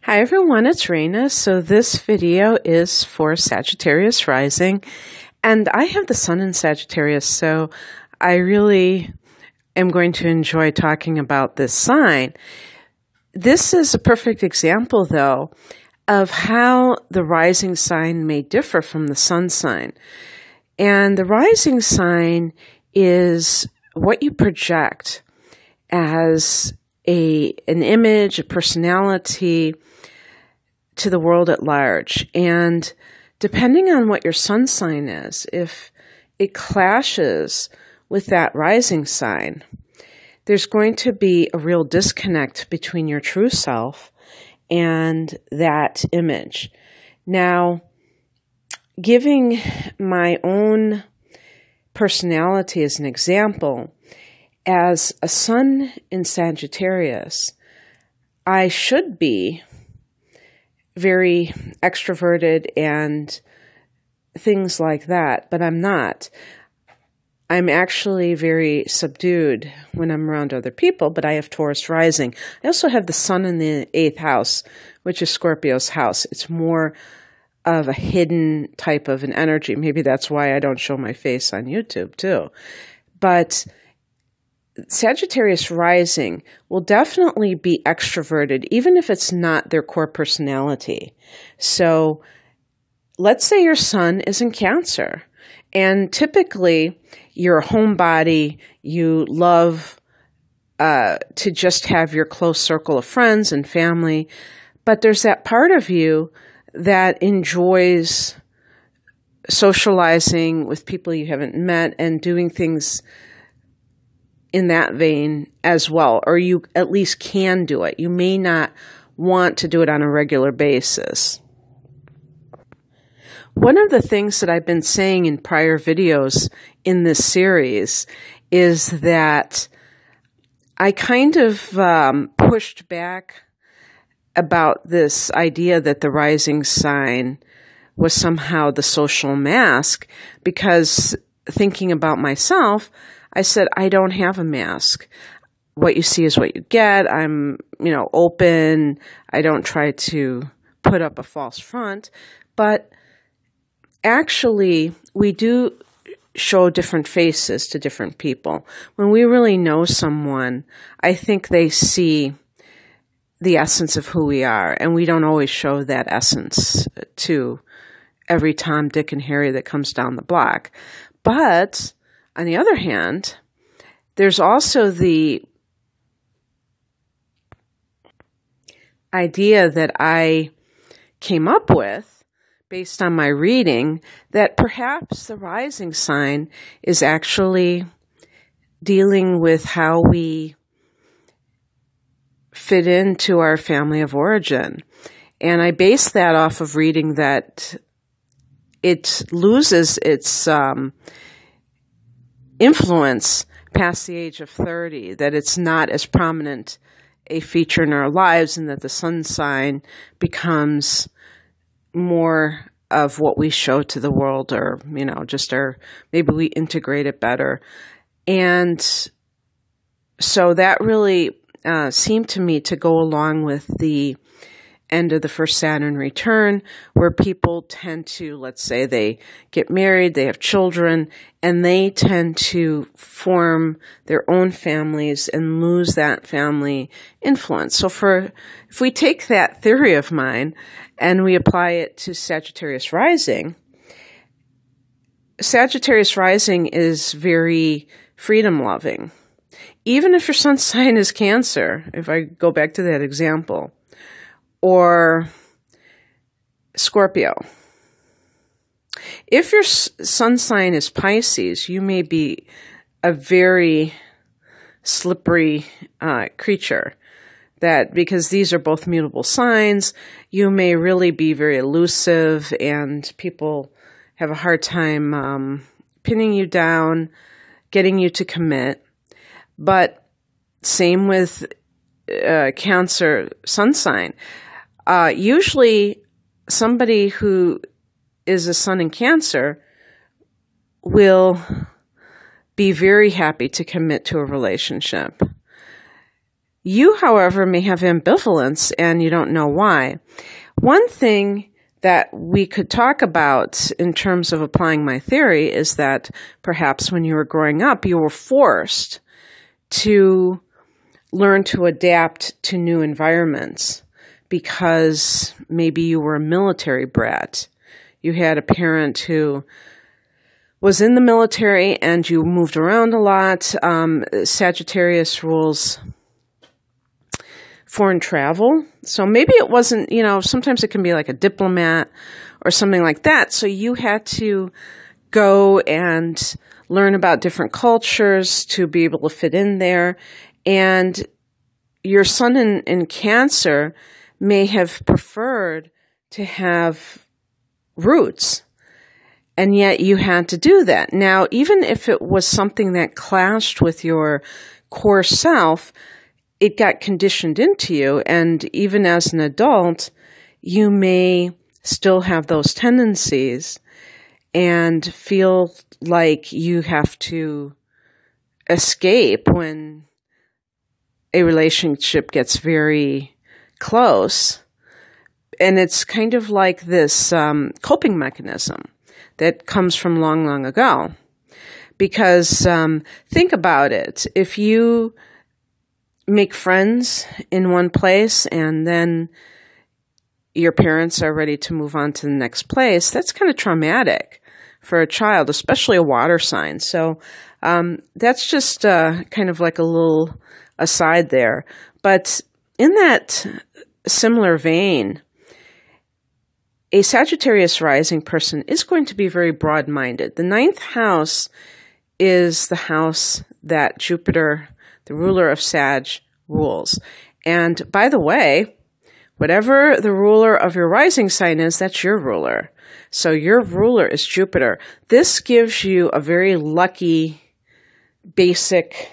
Hi everyone, it's Raina. So this video is for Sagittarius rising, and I have the sun in Sagittarius, so I really am going to enjoy talking about this sign. This is a perfect example, though, of how the rising sign may differ from the sun sign. And the rising sign is what you project as an image, a personality to the world at large. And depending on what your sun sign is, if it clashes with that rising sign, there's going to be a real disconnect between your true self and that image. Now, giving my own personality as an example, as a sun in Sagittarius, I should be very extroverted and things like that, but I'm not. I'm actually very subdued when I'm around other people, but I have Taurus rising. I also have the sun in the 8th house, which is Scorpio's house. It's more of a hidden type of an energy. Maybe that's why I don't show my face on YouTube too. But Sagittarius rising will definitely be extroverted, even if it's not their core personality. So let's say your sun is in Cancer, and typically you're a homebody, you love to just have your close circle of friends and family, but there's that part of you that enjoys socializing with people you haven't met and doing things in that vein as well, or you at least can do it. You may not want to do it on a regular basis. One of the things that I've been saying in prior videos in this series is that I kind of pushed back about this idea that the rising sign was somehow the social mask, because thinking about myself, I said, I don't have a mask. What you see is what you get. I'm, open. I don't try to put up a false front. But actually, we do show different faces to different people. When we really know someone, I think they see the essence of who we are, and we don't always show that essence to every Tom, Dick, and Harry that comes down the block. But on the other hand, there's also the idea that I came up with based on my reading that perhaps the rising sign is actually dealing with how we fit into our family of origin. And I base that off of reading that it loses its influence past the age of 30, that it's not as prominent a feature in our lives, and that the sun sign becomes more of what we show to the world, or, maybe we integrate it better. And so that really seemed to me to go along with the end of the first Saturn return, where people tend to, let's say they get married, they have children, and they tend to form their own families and lose that family influence. So if we take that theory of mine and we apply it to Sagittarius rising, Sagittarius rising is very freedom-loving. Even if your sun sign is Cancer, if I go back to that example, or Scorpio. If your sun sign is Pisces, you may be a very slippery creature. Because these are both mutable signs, you may really be very elusive, and people have a hard time pinning you down, getting you to commit. But same with Cancer sun sign. Usually somebody who is a sun in Cancer will be very happy to commit to a relationship. You, however, may have ambivalence and you don't know why. One thing that we could talk about in terms of applying my theory is that perhaps when you were growing up, you were forced to learn to adapt to new environments because maybe you were a military brat. You had a parent who was in the military and you moved around a lot. Sagittarius rules foreign travel. So maybe it wasn't, sometimes it can be like a diplomat or something like that. So you had to go and learn about different cultures to be able to fit in there. And your sun in Cancer may have preferred to have roots, and yet you had to do that. Now, even if it was something that clashed with your core self, it got conditioned into you, and even as an adult, you may still have those tendencies and feel like you have to escape when a relationship gets very close. And it's kind of like this coping mechanism that comes from long, long ago. Because think about it. If you make friends in one place and then your parents are ready to move on to the next place, that's kind of traumatic for a child, especially a water sign. So that's just kind of like a little aside there. But in that similar vein, a Sagittarius rising person is going to be very broad-minded. The 9th house is the house that Jupiter, the ruler of Sag, rules. And by the way, whatever the ruler of your rising sign is, that's your ruler. So your ruler is Jupiter. This gives you a very lucky, basic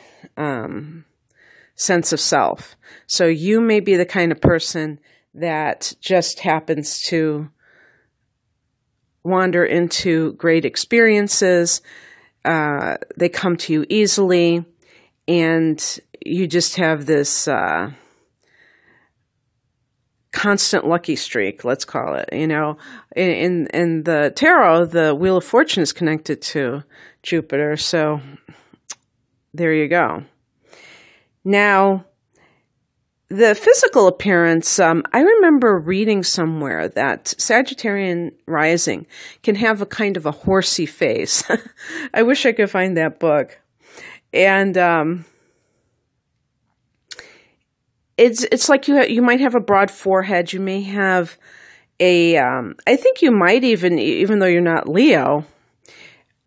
sense of self. So you may be the kind of person that just happens to wander into great experiences. They come to you easily, and you just have this constant lucky streak, let's call it. In the tarot, the Wheel of Fortune is connected to Jupiter, so there you go. Now, the physical appearance, I remember reading somewhere that Sagittarian rising can have a kind of a horsey face. I wish I could find that book. And it's like you might have a broad forehead. You may have I think you might even though you're not Leo,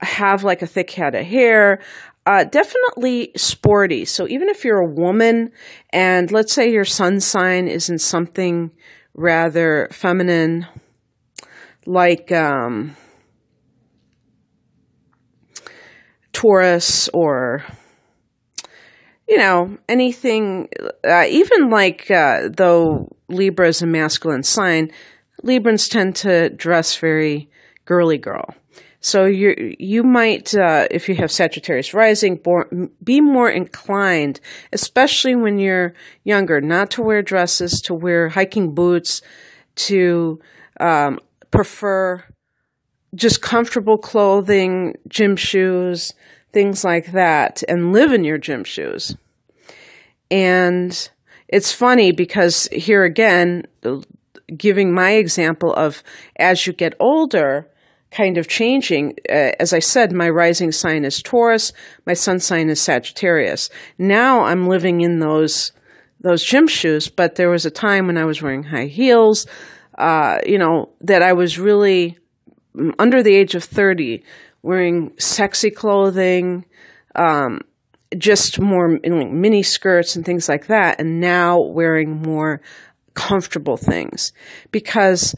have like a thick head of hair. Definitely sporty. So even if you're a woman and let's say your sun sign is in something rather feminine, like Taurus or, anything, even like though Libra is a masculine sign, Librans tend to dress very girly girl. So you might, if you have Sagittarius rising, be more inclined, especially when you're younger, not to wear dresses, to wear hiking boots, to prefer just comfortable clothing, gym shoes, things like that, and live in your gym shoes. And it's funny because here again, giving my example of as you get older, kind of changing. As I said, my rising sign is Taurus. My sun sign is Sagittarius. Now I'm living in those gym shoes, but there was a time when I was wearing high heels, that I was really under the age of 30, wearing sexy clothing, just more mini skirts and things like that, and now wearing more comfortable things because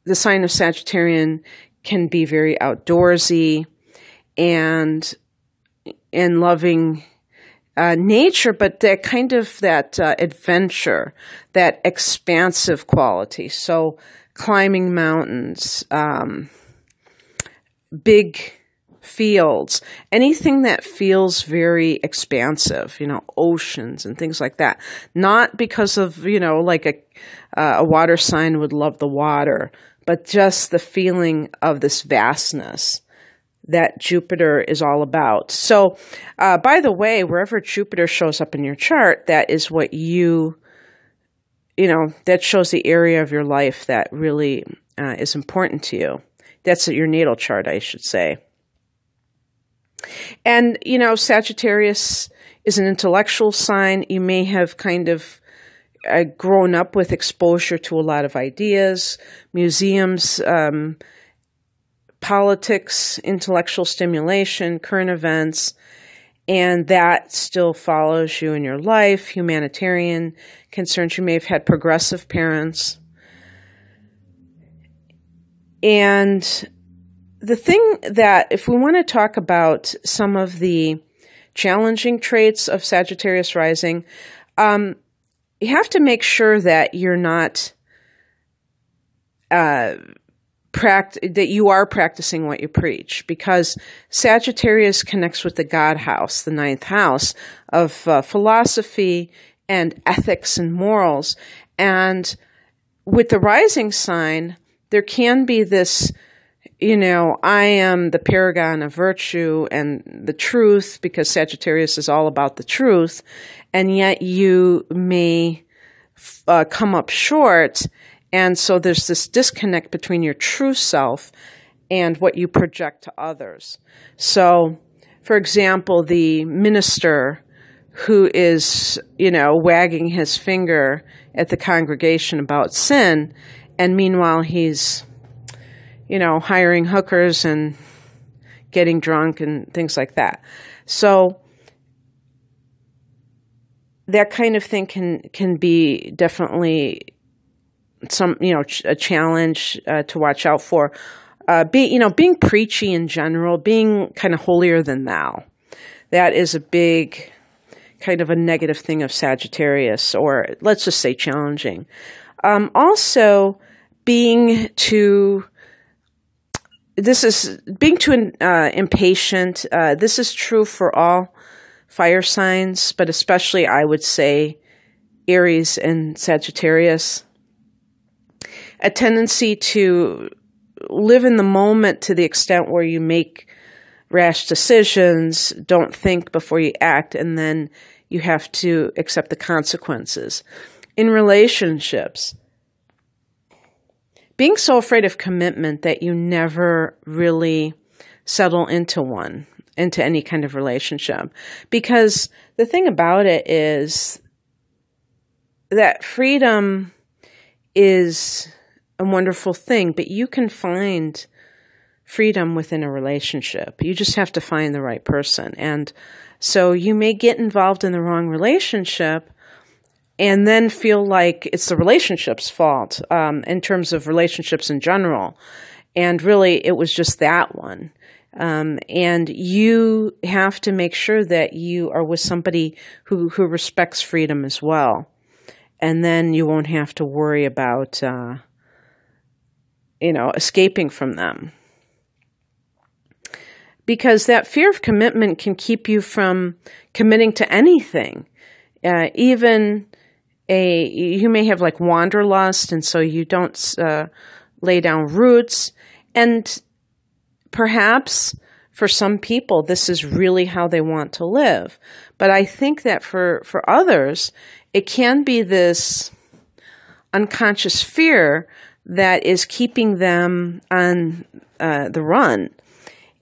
the sign of Sagittarian can be very outdoorsy and loving nature, but that kind of adventure, that expansive quality. So climbing mountains, big fields, anything that feels very expansive, oceans and things like that. Not because of, like a water sign would love the water, but just the feeling of this vastness that Jupiter is all about. So, by the way, wherever Jupiter shows up in your chart, that is what that shows the area of your life that really is important to you. That's your natal chart, I should say. And, Sagittarius is an intellectual sign. You may have kind of grown up with exposure to a lot of ideas, museums, politics, intellectual stimulation, current events, and that still follows you in your life. Humanitarian concerns. You may have had progressive parents. And the thing that, if we want to talk about some of the challenging traits of Sagittarius rising, you have to make sure that you're not that you are practicing what you preach, because Sagittarius connects with the God house, the ninth house of philosophy and ethics and morals. And with the rising sign, there can be this, I am the paragon of virtue and the truth, because Sagittarius is all about the truth, and yet you may come up short. And so there's this disconnect between your true self and what you project to others. So, for example, the minister who is, wagging his finger at the congregation about sin, and meanwhile he's, hiring hookers and getting drunk and things like that. So that kind of thing can be definitely a challenge to watch out for. Being preachy in general, being kind of holier than thou. That is a big kind of a negative thing of Sagittarius, or let's just say challenging. Also, being too impatient. This is true for all fire signs, but especially I would say Aries and Sagittarius. A tendency to live in the moment to the extent where you make rash decisions, don't think before you act, and then you have to accept the consequences. In relationships, being so afraid of commitment that you never really settle into any kind of relationship. Because the thing about it is that freedom is a wonderful thing, but you can find freedom within a relationship. You just have to find the right person. And so you may get involved in the wrong relationship and then feel like it's the relationship's fault, in terms of relationships in general. And really, it was just that one. And you have to make sure that you are with somebody who respects freedom as well. And then you won't have to worry about, escaping from them. Because that fear of commitment can keep you from committing to anything. You may have like wanderlust, and so you don't lay down roots. And perhaps for some people, this is really how they want to live. But I think that for others, it can be this unconscious fear that is keeping them on the run.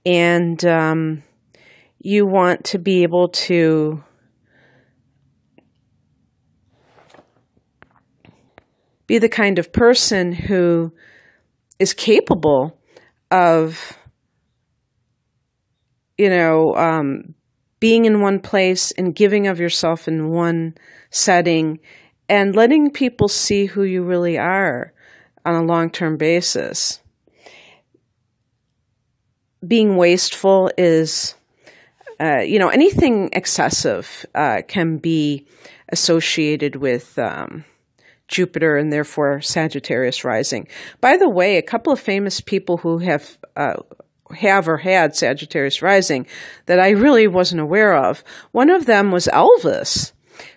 And you want to be able to be the kind of person who is capable of, being in one place and giving of yourself in one setting and letting people see who you really are on a long-term basis. Being wasteful is, anything excessive can be associated with Jupiter and therefore Sagittarius rising. By the way, a couple of famous people who have or had Sagittarius rising that I really wasn't aware of. One of them was Elvis,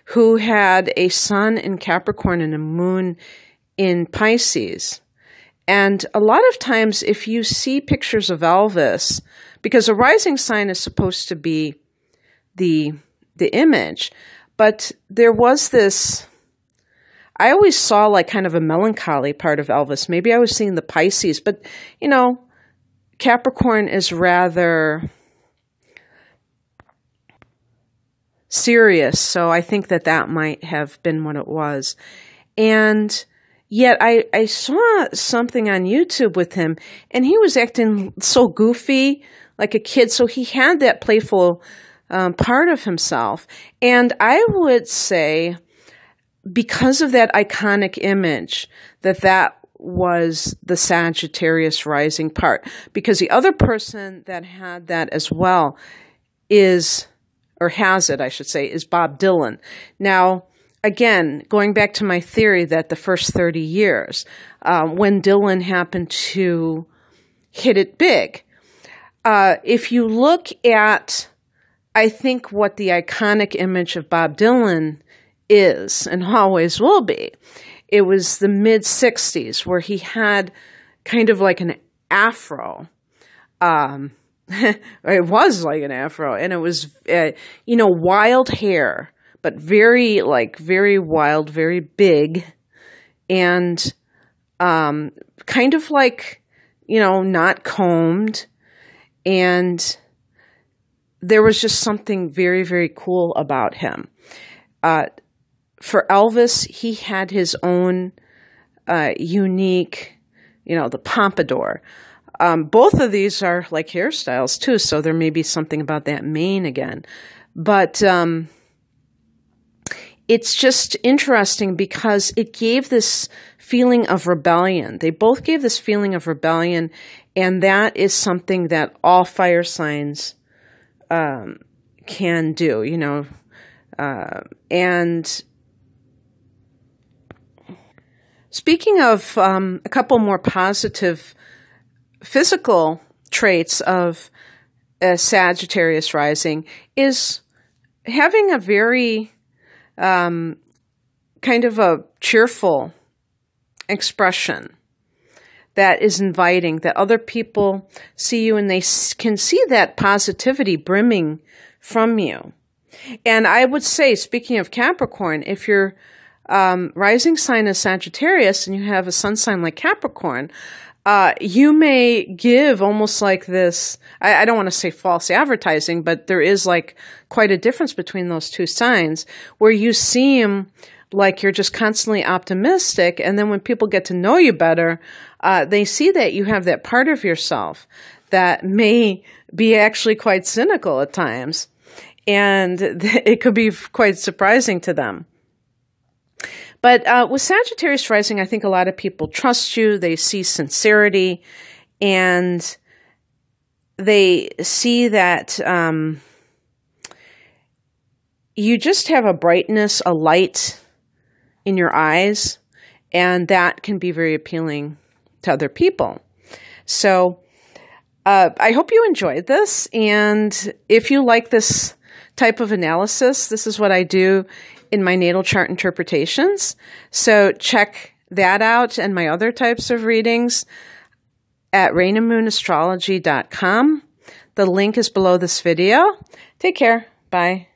who had a sun in Capricorn and a moon in Pisces. And a lot of times if you see pictures of Elvis, because a rising sign is supposed to be the image, but there was this, I always saw like kind of a melancholy part of Elvis. Maybe I was seeing the Pisces, but you know, Capricorn is rather serious, so I think that might have been what it was. And yet I saw something on YouTube with him, and he was acting so goofy, like a kid, so he had that playful part of himself. And I would say, because of that iconic image, that was the Sagittarius rising part. Because the other person that had that as well is, or has it, I should say, is Bob Dylan. Now, again, going back to my theory that the first 30 years, when Dylan happened to hit it big, if you look at, I think, what the iconic image of Bob Dylan is and always will be, it was the mid-60s where he had kind of like an afro. It was like an afro, and it was, wild hair, but very wild, very big, and kind of like, not combed. And there was just something very, very cool about him. For Elvis, he had his own unique, the pompadour. Both of these are like hairstyles too, so there may be something about that mane again. But it's just interesting because it gave this feeling of rebellion. They both gave this feeling of rebellion, and that is something that all fire signs can do, and speaking of a couple more positive physical traits of Sagittarius rising is having a very kind of a cheerful expression that is inviting, that other people see you and they can see that positivity brimming from you. And I would say, speaking of Capricorn, if your rising sign is Sagittarius and you have a sun sign like Capricorn, you may give almost like this, I don't want to say false advertising, but there is like quite a difference between those two signs where you seem like you're just constantly optimistic. And then when people get to know you better, they see that you have that part of yourself that may be actually quite cynical at times. And it could be quite surprising to them. But with Sagittarius rising, I think a lot of people trust you. They see sincerity, and they see that you just have a brightness, a light in your eyes, and that can be very appealing to other people. So I hope you enjoyed this, and if you like this type of analysis, this is what I do in my natal chart interpretations. So check that out and my other types of readings at rainandmoonastrology.com. The link is below this video. Take care. Bye.